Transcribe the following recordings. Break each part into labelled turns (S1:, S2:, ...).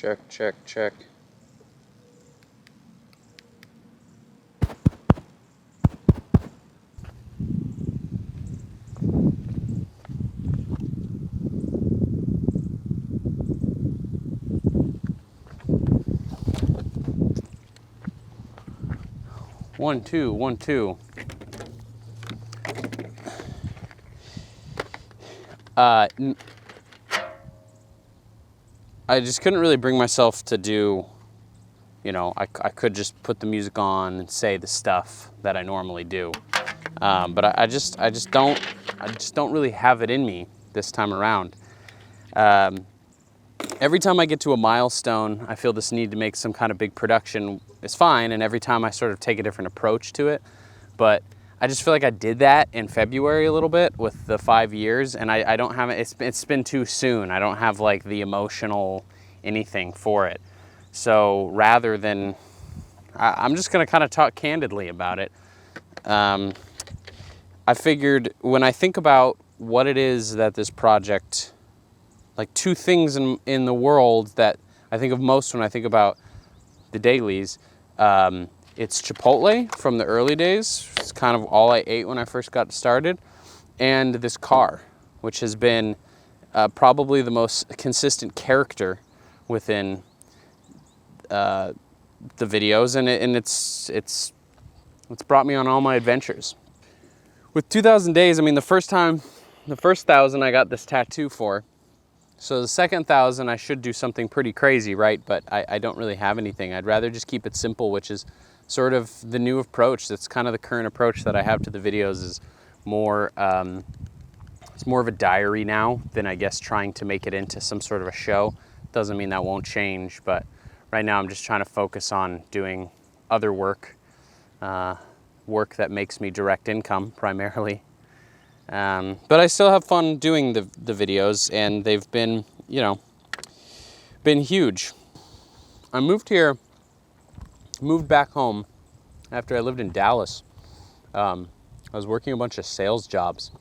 S1: Check, check, check. One, two, 1, 2. I just couldn't really bring myself to do, I could just put the music on and say the stuff that I normally do. But I just don't really have it in me this time around. Every time I get to a milestone, I feel this need to make some kind of big production is fine, and every time I sort of take a different approach to it. But I just feel like I did that in February a little bit with the 5 years, and I don't have it. It's been too soon. I don't have like the emotional anything for it. So rather than, I'm just gonna kind of talk candidly about it. I figured when I think about what it is that this project, like two things in the world that I think of most when I think about the dailies, it's Chipotle from the early days. It's kind of all I ate when I first got started. And this car, which has been probably the most consistent character within the videos. And it's brought me on all my adventures. With 2,000 days, I mean, the first 1,000 I got this tattoo for. So the second 1,000, I should do something pretty crazy, right? But I don't really have anything. I'd rather just keep it simple, which is sort of the new approach. That's kind of the current approach that I have to the videos is more, it's more of a diary now than I guess trying to make it into some sort of a show. Doesn't mean that won't change, but right now I'm just trying to focus on doing other work, work that makes me direct income primarily. But I still have fun doing the videos, and they've been, been huge. I moved back home after I lived in Dallas. I was working a bunch of sales jobs,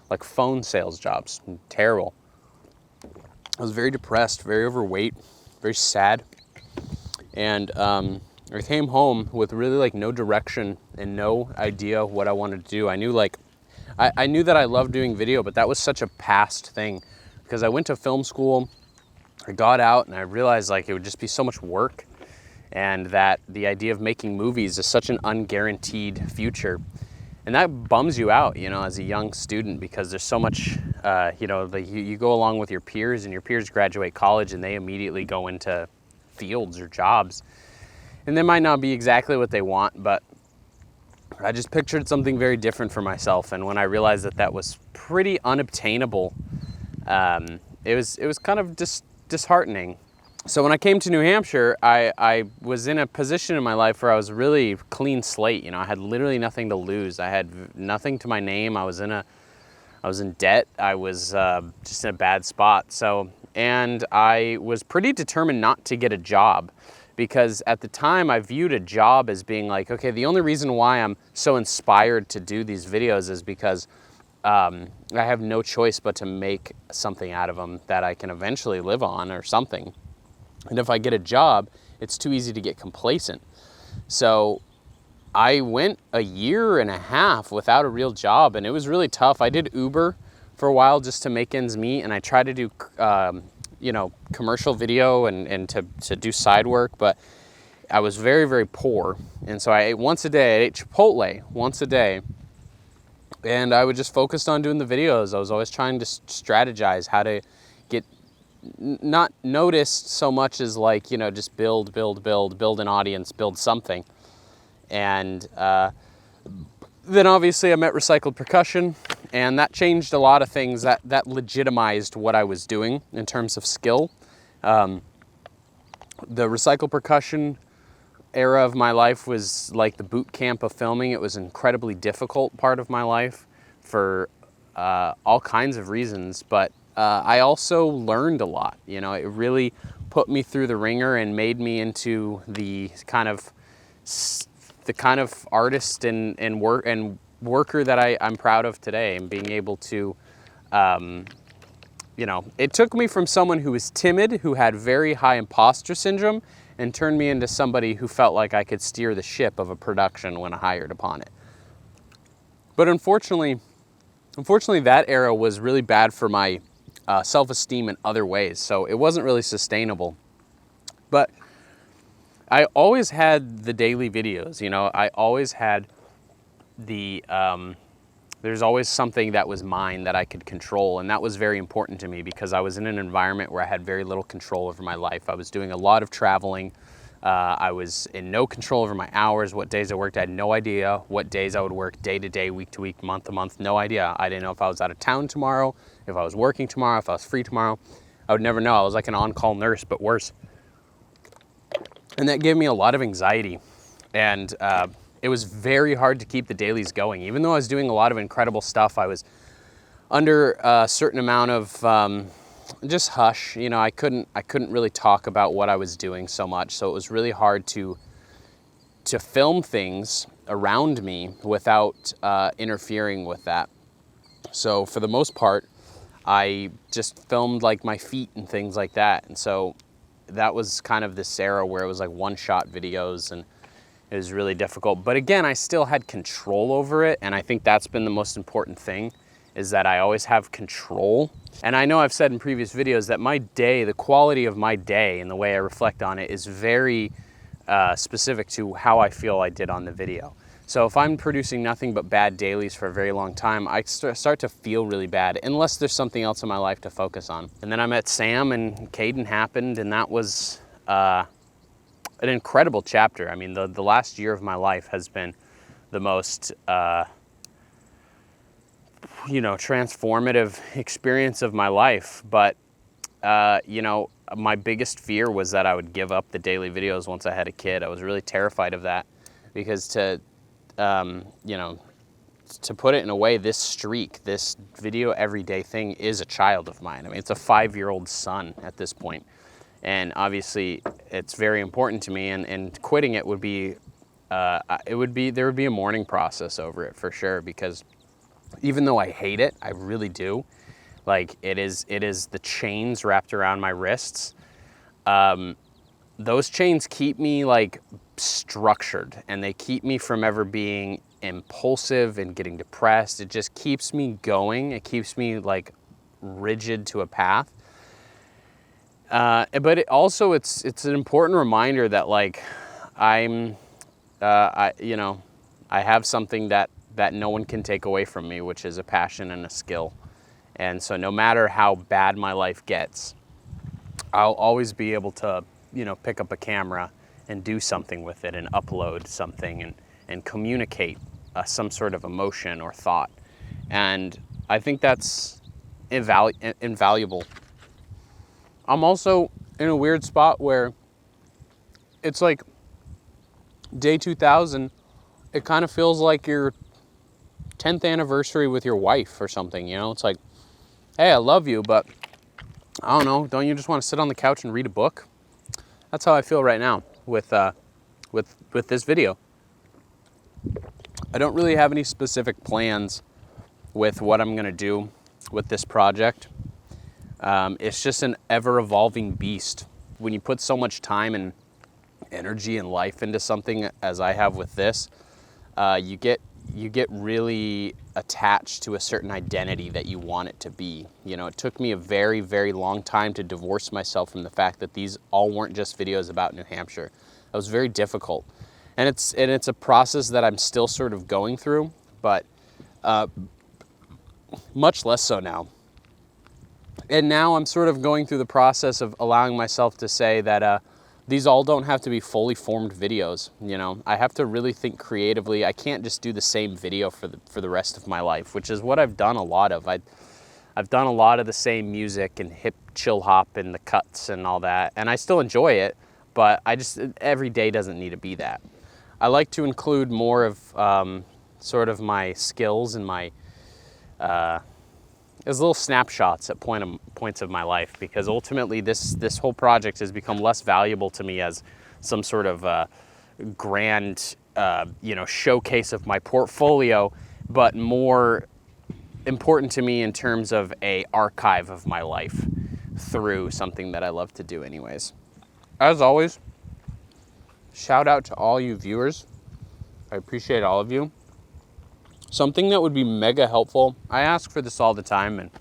S1: like phone sales jobs, terrible. I was very depressed, very overweight, very sad. And I came home with really like no direction and no idea what I wanted to do. I knew that I loved doing video, but that was such a past thing because I went to film school, I got out, and I realized like it would just be so much work, and that the idea of making movies is such an unguaranteed future. And that bums you out, as a young student, because there's so much, you go along with your peers, and your peers graduate college and they immediately go into fields or jobs. And they might not be exactly what they want, but I just pictured something very different for myself. And when I realized that that was pretty unobtainable, it was kind of disheartening. So when I came to New Hampshire, I was in a position in my life where I was really clean slate. I had literally nothing to lose. I had nothing to my name. I was in debt. I was just in a bad spot. And I was pretty determined not to get a job, because at the time I viewed a job as being like, okay, the only reason why I'm so inspired to do these videos is because I have no choice but to make something out of them that I can eventually live on or something. And if I get a job, it's too easy to get complacent. So I went a year and a half without a real job, and it was really tough. I did Uber for a while just to make ends meet, and I tried to do, commercial video and to do side work, but I was very, very poor. And so I ate once a day. I ate Chipotle once a day, and I would just focus on doing the videos. I was always trying to strategize how to get not noticed so much as like, just build an audience, build something. And then obviously I met Recycled Percussion, and that changed a lot of things. That legitimized what I was doing in terms of skill. The Recycled Percussion era of my life was like the boot camp of filming. It was an incredibly difficult part of my life for all kinds of reasons, but I also learned a lot. It really put me through the ringer and made me into the kind of artist and worker that I'm proud of today, and being able to it took me from someone who was timid, who had very high imposter syndrome, and turned me into somebody who felt like I could steer the ship of a production when hired upon it. But unfortunately, that era was really bad for my self-esteem in other ways, so it wasn't really sustainable. But I always had the daily videos, I always had the, there's always something that was mine that I could control, and that was very important to me because I was in an environment where I had very little control over my life. I was doing a lot of traveling. I was in no control over my hours, what days I worked. I had no idea what days I would work day to day, week to week, month to month, no idea. I didn't know if I was out of town tomorrow, if I was working tomorrow, if I was free tomorrow. I would never know. I was like an on-call nurse, but worse. And that gave me a lot of anxiety. And it was very hard to keep the dailies going. Even though I was doing a lot of incredible stuff, I was under a certain amount of just hush. I couldn't really talk about what I was doing so much. So it was really hard to film things around me without interfering with that. So for the most part, I just filmed like my feet and things like that. And so that was kind of this era where it was like one-shot videos, and it was really difficult. But again, I still had control over it, and I think that's been the most important thing, is that I always have control. And I know I've said in previous videos that my day, the quality of my day and the way I reflect on it is very specific to how I feel I did on the video. So if I'm producing nothing but bad dailies for a very long time, I start to feel really bad, unless there's something else in my life to focus on. And then I met Sam, and Caden happened, and that was an incredible chapter. I mean, the last year of my life has been the most transformative experience of my life. But my biggest fear was that I would give up the daily videos once I had a kid. I was really terrified of that, because to put it in a way, this streak, this video everyday thing is a child of mine. I mean, it's a 5-year-old son at this point. And obviously it's very important to me, and quitting it would be, there would be a mourning process over it for sure, because even though I hate it, I really do. Like, it is the chains wrapped around my wrists. Those chains keep me like structured, and they keep me from ever being impulsive and getting depressed. It just keeps me going. It keeps me like rigid to a path. But it also, it's an important reminder that like I have something that no one can take away from me, which is a passion and a skill. And so no matter how bad my life gets, I'll always be able to, pick up a camera and do something with it, and upload something, and communicate some sort of emotion or thought. And I think that's invaluable. I'm also in a weird spot where it's like day 2000, it kind of feels like your 10th anniversary with your wife or something, It's like, hey, I love you, but I don't know, don't you just want to sit on the couch and read a book? That's how I feel right now with this video. I don't really have any specific plans with what I'm gonna do with this project. It's just an ever-evolving beast. When you put so much time and energy and life into something, as I have with this, you get really attached to a certain identity that you want it to be. It took me a very, very long time to divorce myself from the fact that these all weren't just videos about New Hampshire. That was very difficult. And it's a process that I'm still sort of going through, but much less so now. And now I'm sort of going through the process of allowing myself to say that these all don't have to be fully formed videos. I have to really think creatively. I can't just do the same video for the rest of my life, which is what I've done a lot of. I've done a lot of the same music and hip chill hop and the cuts and all that, and I still enjoy it, but every day doesn't need to be that. I like to include more of sort of my skills and my as little snapshots at points of my life, because ultimately this whole project has become less valuable to me as some sort of grand showcase of my portfolio, but more important to me in terms of a archive of my life through something that I love to do anyways. As always, shout out to all you viewers. I appreciate all of you. Something that would be mega helpful, I ask for this all the time and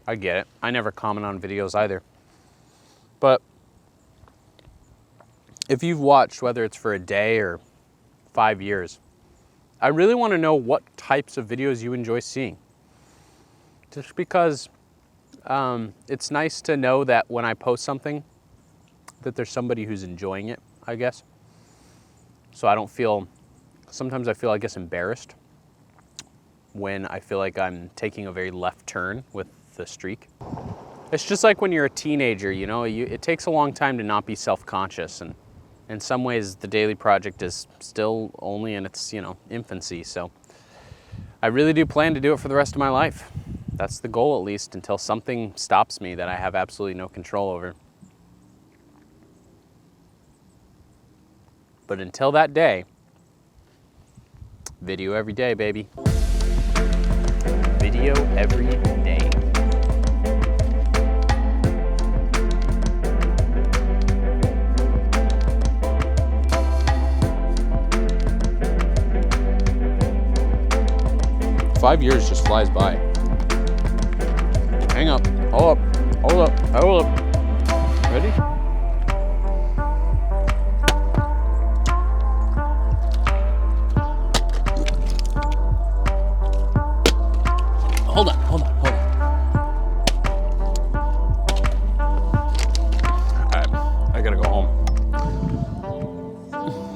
S1: I get it. I never comment on videos either. But if you've watched, whether it's for a day or 5 years, I really want to know what types of videos you enjoy seeing. Just because it's nice to know that when I post something, that there's somebody who's enjoying it, I guess. So I don't feel, sometimes I feel, I guess, embarrassed when I feel like I'm taking a very left turn with the streak. It's just like when you're a teenager, you know, it takes a long time to not be self-conscious, and in some ways the daily project is still only in its, you know, infancy. So I really do plan to do it for the rest of my life. That's the goal, at least, until something stops me that I have absolutely no control over. But until that day, video every day, baby. Video every day. Five years just flies by. Hang up. Hold up. Hold up. Hold up. Ready? Hold on. Hold on.